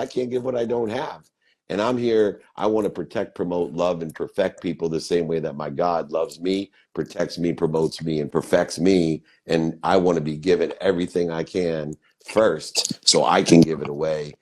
I can't give what I don't have. And I'm here, I want to protect, promote, love, and perfect people the same way that my God loves me, protects me, promotes me, and perfects me. And I want to be given everything I can first so I can give it away.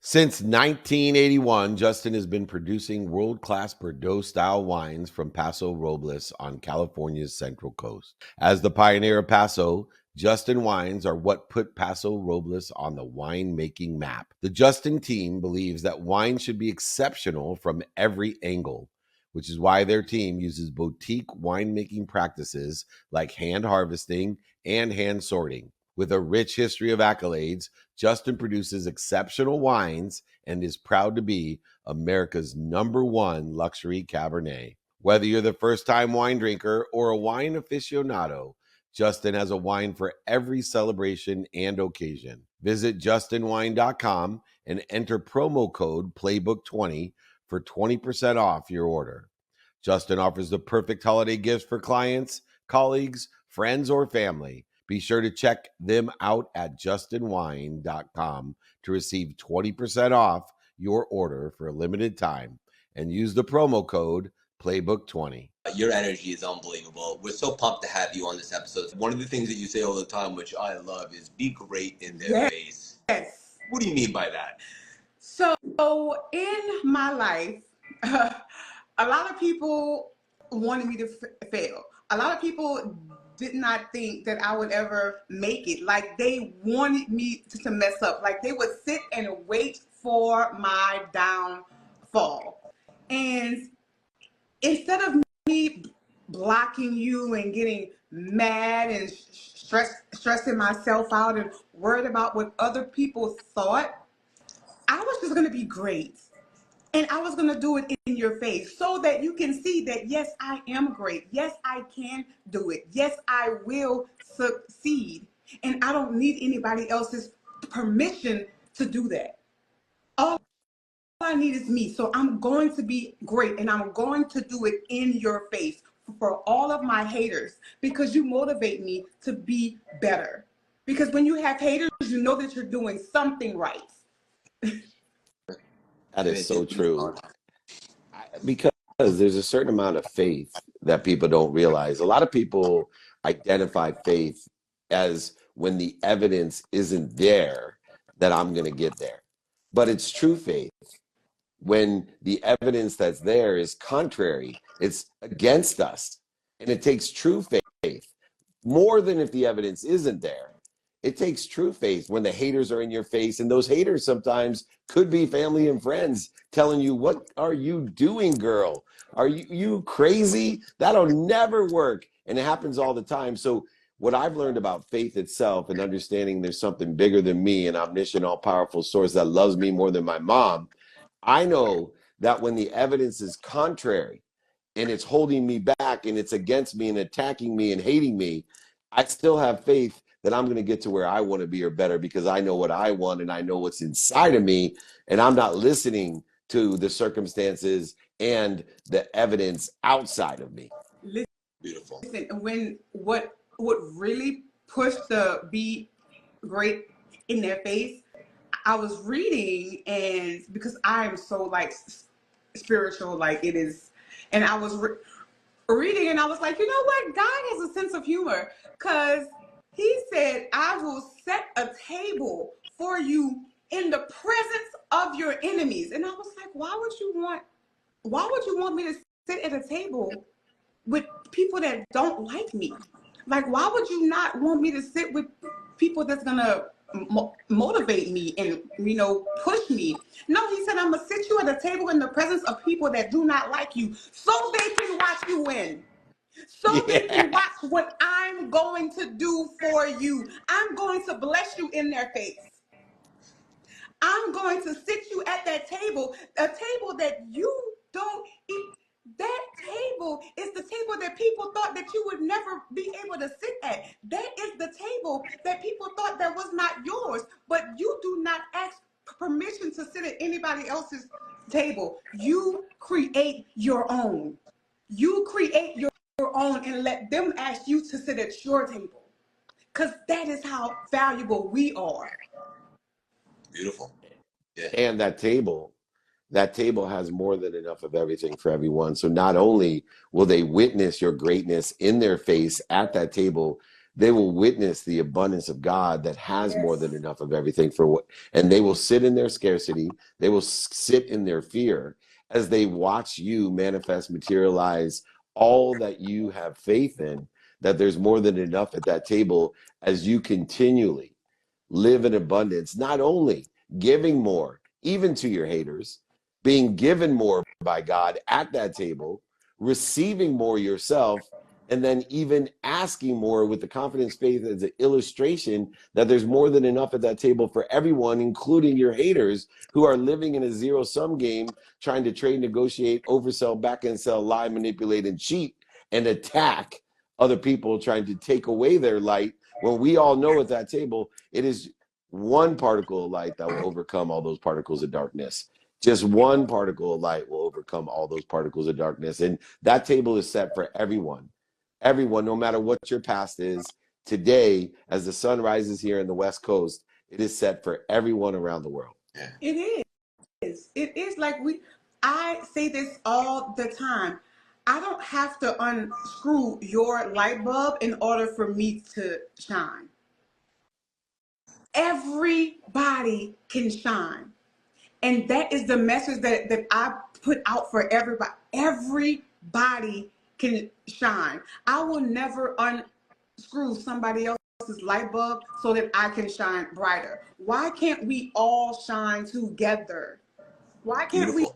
Since 1981, Justin has been producing world-class Bordeaux-style wines from Paso Robles on California's Central Coast. As the pioneer of Paso, Justin wines are what put Paso Robles on the winemaking map. The Justin team believes that wine should be exceptional from every angle, which is why their team uses boutique winemaking practices like hand harvesting and hand sorting. With a rich history of accolades, Justin produces exceptional wines and is proud to be America's #1 luxury Cabernet. Whether you're the first-time wine drinker or a wine aficionado, Justin has a wine for every celebration and occasion. Visit justinwine.com and enter promo code Playbook20 for 20% off your order. Justin offers the perfect holiday gifts for clients, colleagues, friends, or family. Be sure to check them out at justinwine.com to receive 20% off your order for a limited time and use the promo code Playbook20. Your energy is unbelievable. We're so pumped to have you on this episode. One of the things that you say all the time, which I love, is be great in their face. Yes. What do you mean by that? So in my life, a lot of people wanted me to fail. A lot of people did not think that I would ever make it. Like they wanted me to mess up. Like they would sit and wait for my downfall. And instead of me blocking you and getting mad and stressing myself out and worried about what other people thought, I was just going to be great. And I was going to do it in your face so that you can see that, yes, I am great. Yes, I can do it. Yes, I will succeed. And I don't need anybody else's permission to do that. All I need is me. So I'm going to be great and I'm going to do it in your face for all of my haters because you motivate me to be better. Because when you have haters, you know that you're doing something right. That is so true. Because there's a certain amount of faith that people don't realize. A lot of people identify faith as when the evidence isn't there that I'm going to get there. But it's true faith when the evidence that's there is contrary, it's against us. And it takes true faith more than if the evidence isn't there. It takes true faith when the haters are in your face, and those haters sometimes could be family and friends telling you, what are you doing, girl? Are you crazy? That'll never work. And it happens all the time. So what I've learned about faith itself and understanding there's something bigger than me, an omniscient, all-powerful source that loves me more than my mom, I know that when the evidence is contrary and it's holding me back and it's against me and attacking me and hating me, I still have faith that I'm going to get to where I want to be or better because I know what I want and I know what's inside of me, and I'm not listening to the circumstances and the evidence outside of me. Beautiful. Listen, when what really pushed the be great in their face, I was reading, and because I am so like spiritual, like it is, and I was reading and I was like, you know what? God has a sense of humor because he said, I will set a table for you in the presence of your enemies. And I was like, why would you want me to sit at a table with people that don't like me? Like, why would you not want me to sit with people that's gonna motivate me and, push me? No, he said, I'm gonna sit you at a table in the presence of people that do not like you so they can watch you win. So they can watch what I'm going to do for you. I'm going to bless you in their face. I'm going to sit you at that table, a table that you don't eat. That table is the table that people thought that you would never be able to sit at. That is the table that people thought that was not yours. But you do not ask permission to sit at anybody else's table. You create your own. You create your own and let them ask you to sit at your table. because that is how valuable we are. Beautiful. Yeah. And that table has more than enough of everything for everyone. So not only will they witness your greatness in their face at that table, they will witness the abundance of God that has more than enough of everything for what, and they will sit in their scarcity. They will sit in their fear as they watch you manifest, materialize all that you have faith in, that there's more than enough at that table as you continually live in abundance, not only giving more, even to your haters, being given more by God at that table, receiving more yourself, and then even asking more with the confidence, faith as an illustration that there's more than enough at that table for everyone, including your haters who are living in a zero-sum game, trying to trade, negotiate, oversell, back and sell, lie, manipulate, and cheat, and attack other people trying to take away their light, when we all know at that table, it is one particle of light that will overcome all those particles of darkness. Just one particle of light will overcome all those particles of darkness. And that table is set for everyone. Everyone, no matter what your past is, today, as the sun rises here in the West Coast, it is set for everyone around the world. It is. It is like I say this all the time. I don't have to unscrew your light bulb in order for me to shine. Everybody can shine. And that is the message that I put out for everybody. Everybody can shine. I will never unscrew somebody else's light bulb so that I can shine brighter. Why can't we all shine together? Why can't we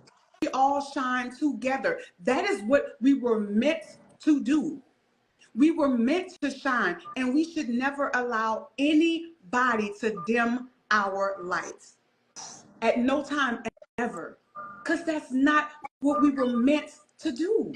all shine together? That is what we were meant to do. We were meant to shine, and we should never allow anybody to dim our lights. At no time ever. Because that's not what we were meant to do.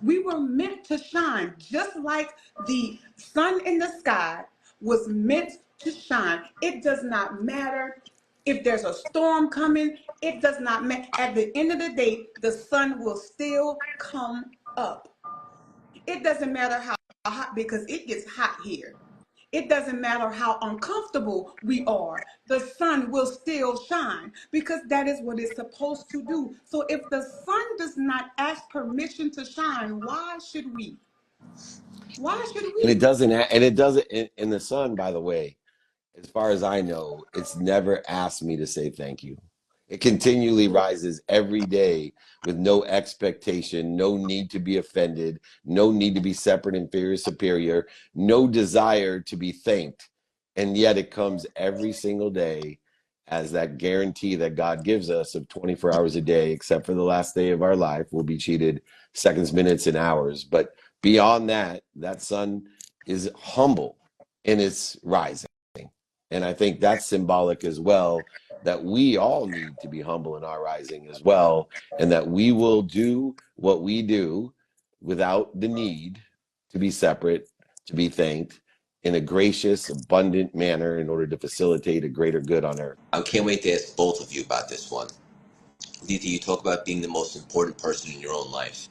We were meant to shine, just like the sun in the sky was meant to shine. It does not matter if there's a storm coming. It does not matter. At the end of the day, the sun will still come up. It doesn't matter how hot, because it gets hot here. It doesn't matter how uncomfortable we are. The sun will still shine, because that is what it's supposed to do. So if the sun does not ask permission to shine, why should we? Why should we? And it doesn't, and the sun, by the way, as far as I know, it's never asked me to say thank you. It continually rises every day with no expectation, no need to be offended, no need to be separate, inferior, superior, no desire to be thanked. And yet it comes every single day as that guarantee that God gives us of 24 hours a day, except for the last day of our life. We'll be cheated seconds, minutes, and hours. But beyond that, that sun is humble in its rising. And I think that's symbolic as well, that we all need to be humble in our rising as well, and that we will do what we do without the need to be separate, to be thanked in a gracious, abundant manner in order to facilitate a greater good on earth. I can't wait to ask both of you about this one. Alethea, you talk about being the most important person in your own life.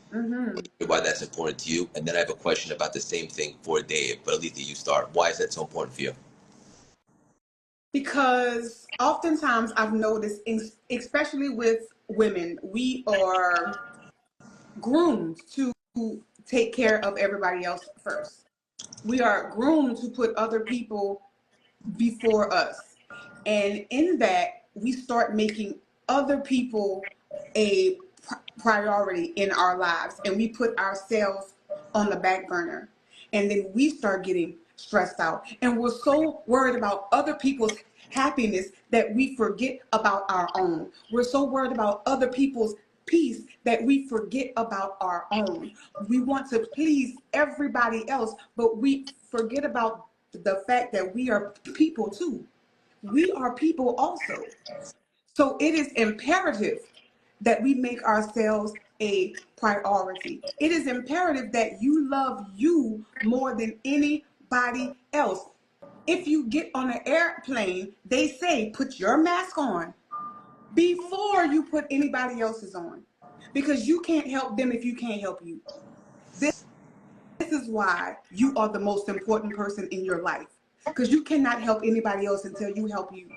Why that's important to you. And then I have a question about the same thing for Dave. But Alethea, you start. Why is that so important for you? Because oftentimes I've noticed, especially with women, we are groomed to take care of everybody else first. We are groomed to put other people before us. And in that, we start making other people a priority in our lives, and we put ourselves on the back burner. And then we start getting stressed out. And we're so worried about other people's happiness that we forget about our own. We're so worried about other people's peace that we forget about our own. We want to please everybody else, but we forget about the fact that we are people too. We are people also. So it is imperative that we make ourselves a priority. It is imperative that you love you more than anybody else. If you get on an airplane, they say put your mask on before you put anybody else's on, because you can't help them if you can't help you. This is why you are the most important person in your life. because you cannot help anybody else until you help you.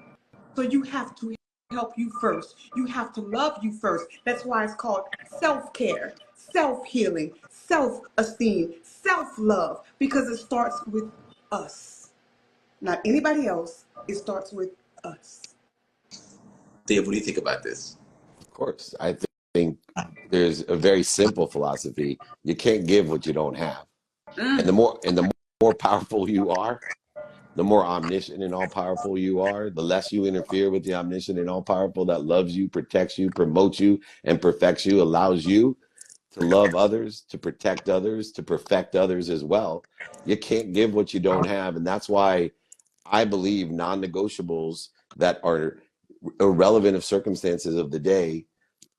So you have to help you first. You have to love you first. That's why it's called self-care, self-healing, self-esteem, self-love, because it starts with us, not anybody else. It starts with us. Dave, what do you think about this? Of course, I think there's a very simple philosophy. You can't give what you don't have. And the more powerful you are, the more omniscient and all powerful you are, the less you interfere with the omniscient and all powerful that loves you, protects you, promotes you, and perfects you, allows you to love others, to protect others, to perfect others as well. You can't give what you don't have. And that's why I believe non-negotiables that are irrelevant of circumstances of the day,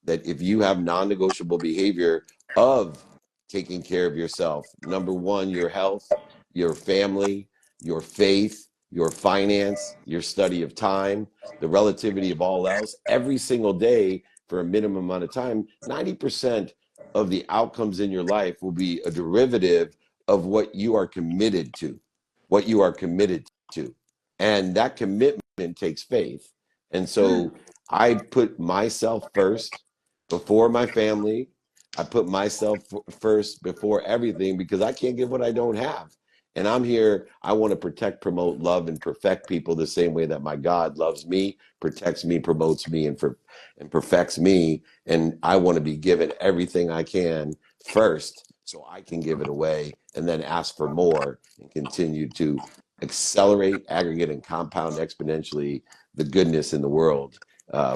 that if you have non-negotiable behavior of taking care of yourself, number one, your health, your family, your faith, your finance, your study of time, the relativity of all else, every single day for a minimum amount of time, 90% of the outcomes in your life will be a derivative of what you are committed to, what you are committed to. And that commitment takes faith. And so I put myself first before my family. I put myself first before everything because I can't give what I don't have. And I'm here, I want to protect, promote, love, and perfect people the same way that my God loves me, protects me, promotes me, and perfects me. And I want to be given everything I can first so I can give it away and then ask for more and continue to accelerate, aggregate, and compound exponentially the goodness in the world,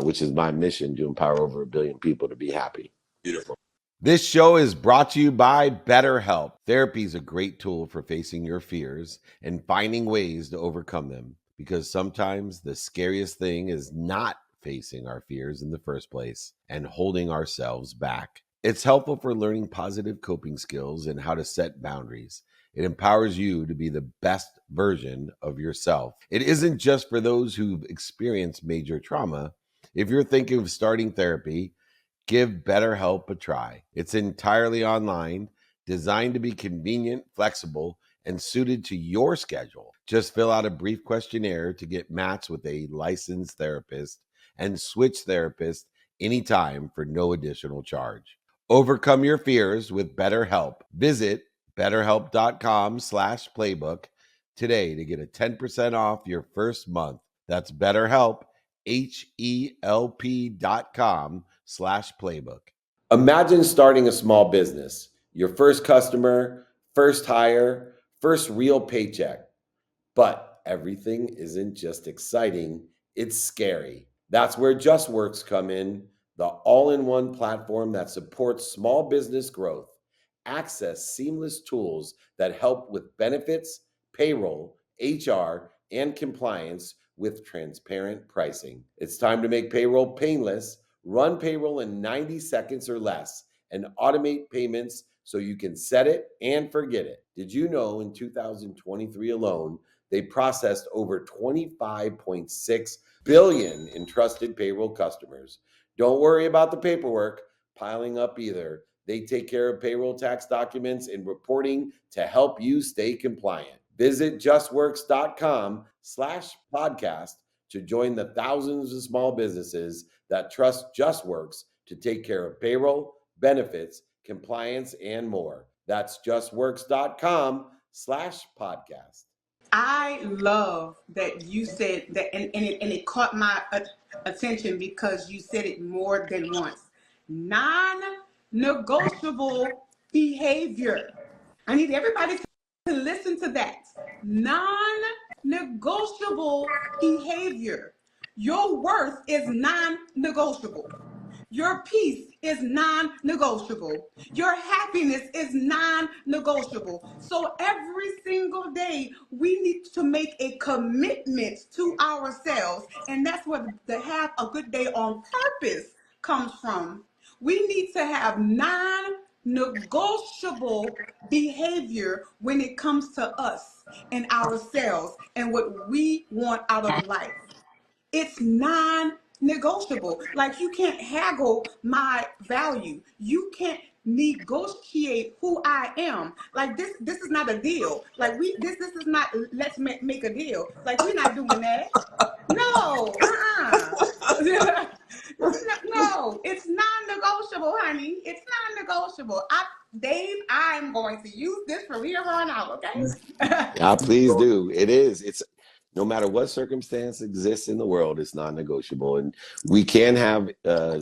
which is my mission, to empower over 1 billion people to be happy. Beautiful. This show is brought to you by BetterHelp. Therapy is a great tool for facing your fears and finding ways to overcome them, because sometimes the scariest thing is not facing our fears in the first place and holding ourselves back. It's helpful for learning positive coping skills and how to set boundaries. It empowers you to be the best version of yourself. It isn't just for those who've experienced major trauma. If you're thinking of starting therapy, give BetterHelp a try. It's entirely online, designed to be convenient, flexible, and suited to your schedule. Just fill out a brief questionnaire to get matched with a licensed therapist and switch therapists anytime for no additional charge. Overcome your fears with BetterHelp. Visit betterhelp.com/playbook today to get a 10% off your first month. That's BetterHelp, HELP.com/playbook. Imagine starting a small business, your first customer, first hire, first real paycheck. But everything isn't just exciting, it's scary. That's where JustWorks come in, the all-in-one platform that supports small business growth. Access seamless tools that help with benefits, payroll, HR, and compliance with transparent pricing. It's time to make payroll painless. Run payroll in 90 seconds or less and automate payments so you can set it and forget it. Did you know in 2023 alone, they processed over 25.6 billion in trusted payroll customers? Don't worry about the paperwork piling up either. They take care of payroll tax documents and reporting to help you stay compliant. Visit justworks.com/podcast to join the thousands of small businesses that trust JustWorks to take care of payroll, benefits, compliance, and more. That's justworks.com/podcast. I love that you said that, and it caught my attention because you said it more than once. Non-negotiable behavior. I need everybody to listen to that. Non-negotiable behavior. Your worth is non-negotiable. Your peace is non-negotiable. Your happiness is non-negotiable. So every single day, we need to make a commitment to ourselves. And that's where the have a good day on purpose comes from. We need to have non-negotiable behavior when it comes to us and ourselves and what we want out of life. It's non-negotiable. Like, you can't haggle my value. You can't negotiate who I am. Like this is not a deal. Like this is not let's make a deal. Like we're not doing that. No, no, it's non-negotiable, honey. It's non-negotiable. Dave, I'm going to use this from here on out, okay? Yeah, please do. It is. It's no matter what circumstance exists in the world, it's non-negotiable. And we can have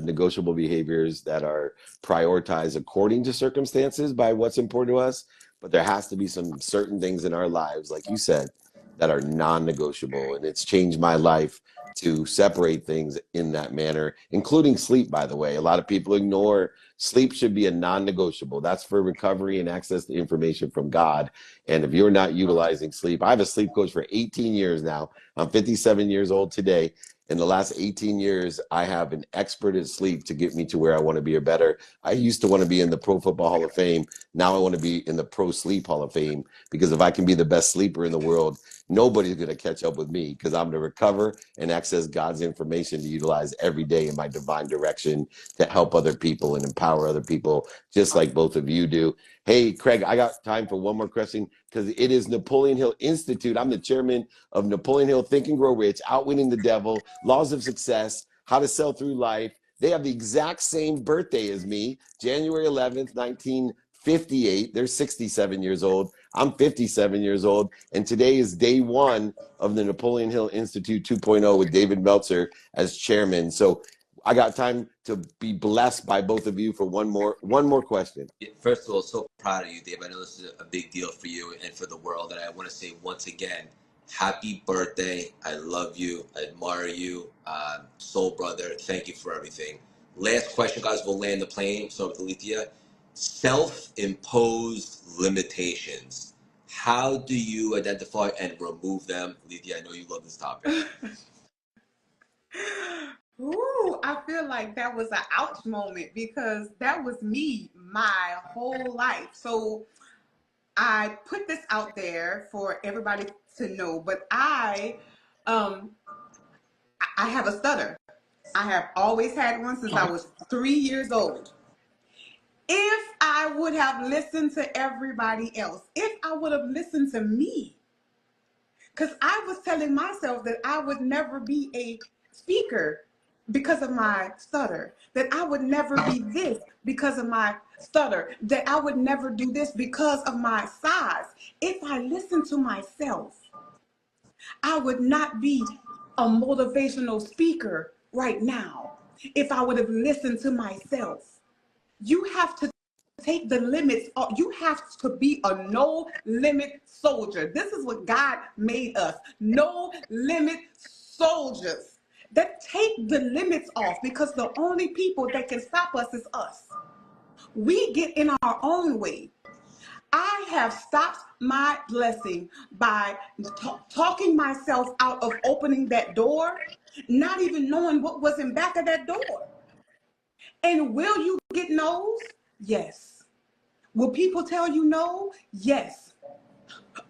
negotiable behaviors that are prioritized according to circumstances by what's important to us. But there has to be some certain things in our lives, like you said, that are non-negotiable. And it's changed my life to separate things in that manner, including sleep, by the way. A lot of people ignore sleep should be a non-negotiable. That's for recovery and access to information from God. And if you're not utilizing sleep, I have a sleep coach for 18 years now. I'm 57 years old today. In the last 18 years, I have an expert at sleep to get me to where I want to be or better. I used to want to be in the Pro Football Hall of Fame. Now I want to be in the Pro Sleep Hall of Fame, because if I can be the best sleeper in the world, nobody's going to catch up with me, because I'm going to recover and access God's information to utilize every day in my divine direction to help other people and empower other people, just like both of you do. Hey, Craig, I got time for one more question, because it is Napoleon Hill Institute. I'm the chairman of Napoleon Hill Think and Grow Rich, Outwitting the Devil, Laws of Success, How to Sell Through Life. They have the exact same birthday as me, January 11th, 1958. They're 67 years old. I'm 57 years old. And today is day one of the Napoleon Hill Institute 2.0 with David Meltzer as chairman. So I got time to be blessed by both of you for one more question. First of all, so proud of you, Dave. I know this is a big deal for you and for the world. And I want to say once again, happy birthday. I love you. I admire you. Soul brother, thank you for everything. Last question, guys. We'll land the plane. So with Alethea, self-imposed limitations. How do you identify and remove them? Alethea, I know you love this topic. Ooh, I feel like that was an ouch moment, because that was me my whole life. So I put this out there for everybody to know, but I have a stutter. I have always had one since I was 3 years old. If I would have listened to everybody else, if I would have listened to me, because I was telling myself that I would never be a speaker because of my stutter, that I would never be this because of my stutter, that I would never do this because of my size. If I listened to myself, I would not be a motivational speaker right now. If I would have listened to myself, you have to take the limits off. You have to be a no limit soldier. This is what God made us. No limit soldiers that take the limits off, because the only people that can stop us is us. We get in our own way. I have stopped my blessing by talking myself out of opening that door, not even knowing what was in back of that door. And will you get no's? Yes. Will people tell you no? Yes.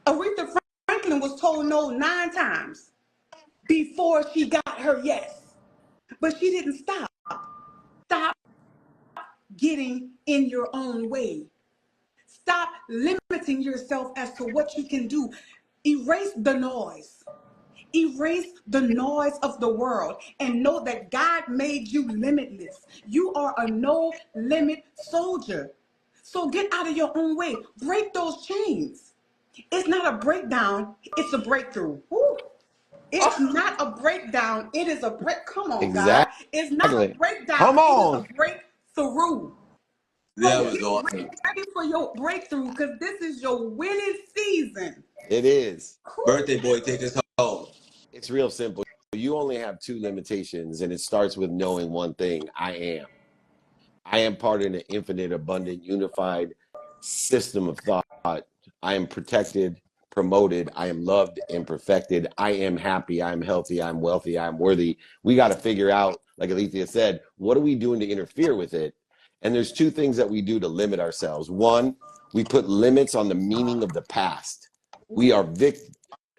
Aretha Franklin was told no 9 times before she got her yes. But she didn't stop. Stop getting in your own way. Stop limiting yourself as to what you can do. Erase the noise. Erase the noise of the world and know that God made you limitless. You are a no limit soldier. So get out of your own way. Break those chains. It's not a breakdown, it's a breakthrough. Woo. It's not a breakdown, it is a break. Come on, God. Exactly. It's not a breakdown, Come it is on. a breakthrough. That So was get awesome. ready for your breakthrough, because this is your winning season. It is. Birthday boy, take us home. It's real simple. You only have 2 limitations, and it starts with knowing one thing: I am. I am part of an infinite, abundant, unified system of thought. I am protected, promoted. I am loved and perfected. I am happy. I am healthy. I'm wealthy. I'm worthy. We got to figure out, like Alethea said, what are we doing to interfere with it? And there's 2 things that we do to limit ourselves. One, we put limits on the meaning of the past. We are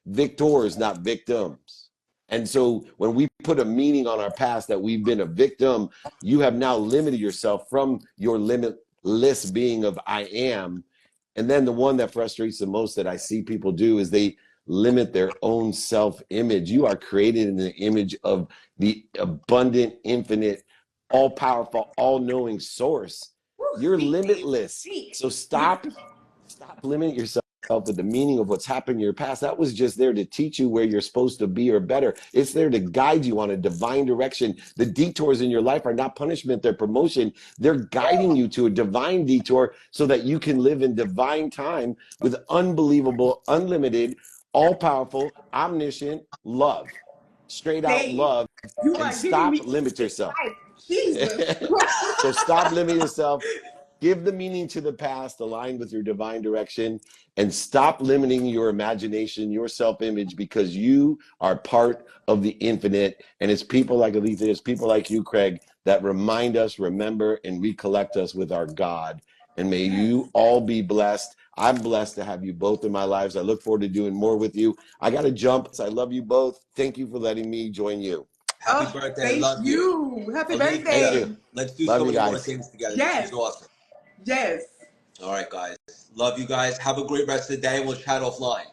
victors, not victims. And so when we put a meaning on our past that we've been a victim, you have now limited yourself from your limit limitless being of I am. And then the one that frustrates the most that I see people do is they limit their own self-image. You are created in the image of the abundant, infinite, all-powerful, all-knowing source. You're limitless. So stop limiting yourself with the meaning of what's happened in your past. That was just there to teach you where you're supposed to be or better. It's there to guide you on a divine direction. The detours in your life are not punishment, they're promotion. They're guiding you to a divine detour so that you can live in divine time with unbelievable, unlimited, all-powerful, omniscient love. Straight out love. You And are giving me stop limiting yourself. Jesus. So stop limiting yourself. Give the meaning to the past, align with your divine direction, and stop limiting your imagination, your self-image, because you are part of the infinite. And it's people like Alethea, it's people like you, Craig, that remind us, remember, and recollect us with our God. And may you all be blessed. I'm blessed to have you both in my lives. I look forward to doing more with you. I got to jump. I love you both. Thank you for letting me join you. Happy birthday. Love you. Happy Alethea, birthday. Thank you. Let's do Love so you many more guys. things together. Yes. This is awesome. Yes. All right, guys. Love you guys. Have a great rest of the day. We'll chat offline.